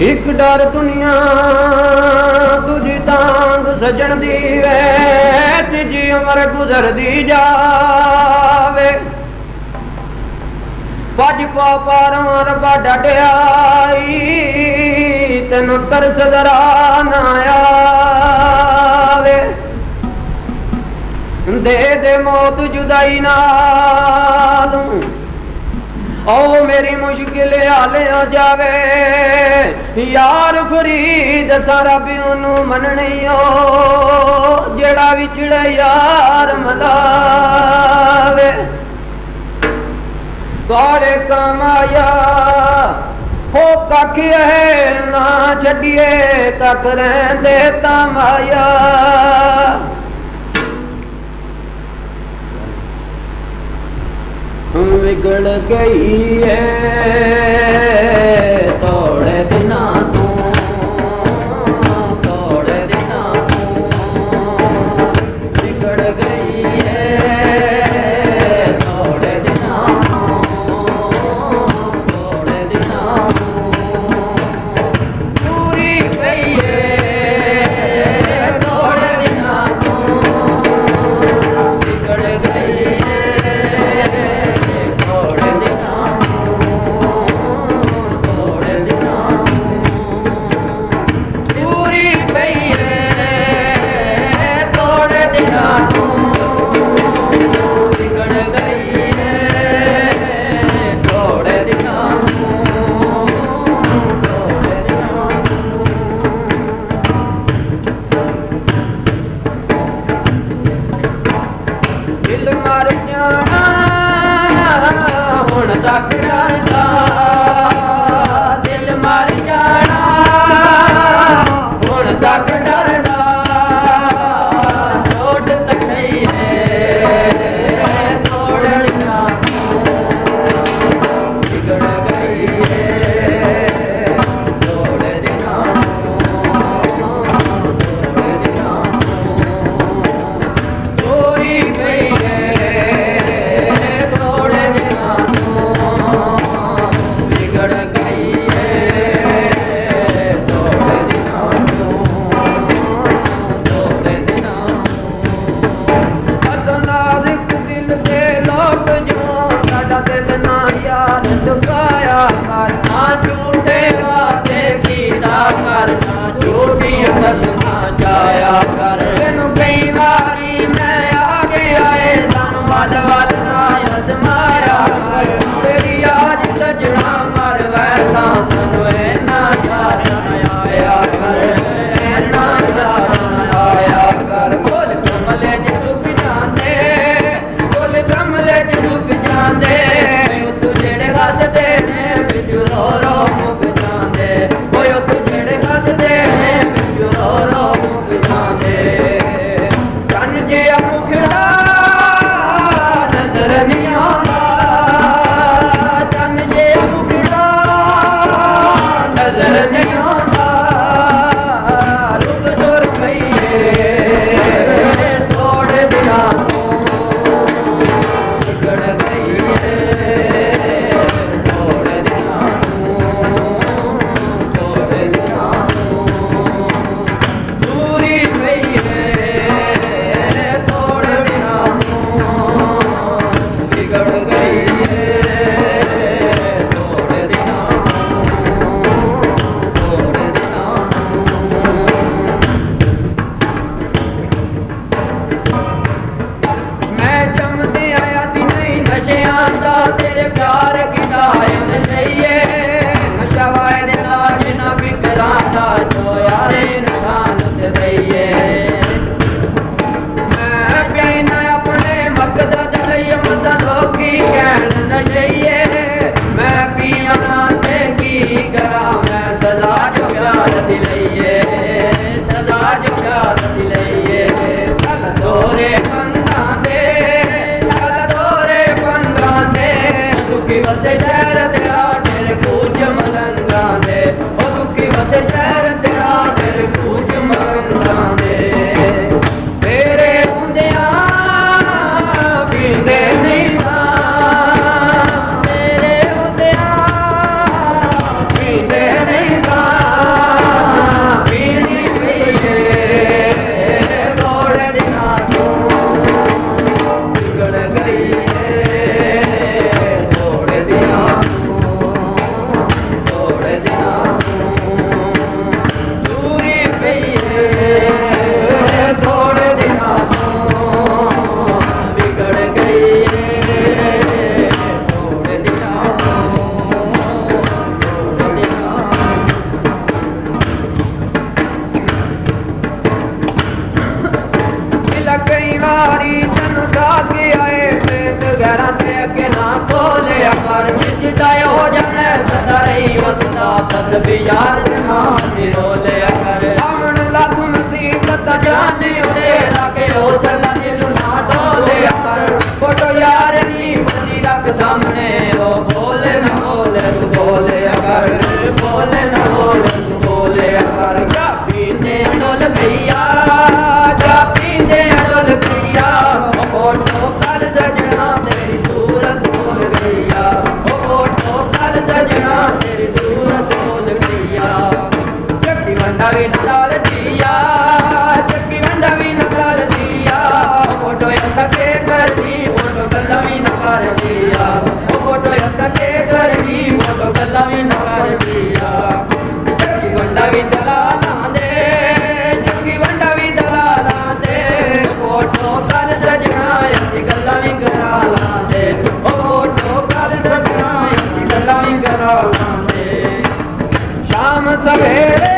एक डर दुनिया तुझी तांग सजन दी वे, तुझी उम्र गुजर दी जावे। पज पारों रब्बा डटियाई, तेनू तरस जरा ना आवे। दे मौत जुदाई नाल, ओ मेरी मुश्किल हाले हो जावे। यार फरीद सारा भी ओनू मननी हो, जेड़ा विछड़े यार मलावे। तोरे कमाया हो कख है ना छड़िए, तक रहंदे तमाया। बिगड़ गई है थोड़े दिना तू, थोड़े दिना तू बिगड़ गई है। थोड़े दिना तू, थोड़े दिना तू पूरी गई है। थोड़े दिना तू बिगड़ गई है। थोड़े दिना भी यार नाम दी रोले कर आमन ला तू मुसीबत जाने उड़े रखे ओ सला दिल ना डोले कर फोटो यार नी बंदी रख सामने ओ बोले ना बोले तू बोले कर बोले ना बोले तू बोले कर क्या पीने डोल गैया क्या पीने डोल गैया ओ फोटो कल सजना तेरी सूरत बोल गैया ओ फोटो कल सजना तेरी सूरत बोल गैया चक्की वंडा भी डाल दिया चक्की वंडा भी डाल दिया फोटो ऐसा के कर दी फोटो गल्ला भी नकार दिया फोटो ऐसा के कर दी फोटो गल्ला भी नकार दिया चक्की वंडा भी दलाला दे चक्की वंडा भी दलाला दे फोटो कल सजना ऐसी गल्ला भी कराला दे फोटो कल सजना ऐसी गल्ला भी कराला दे शाम सवेरे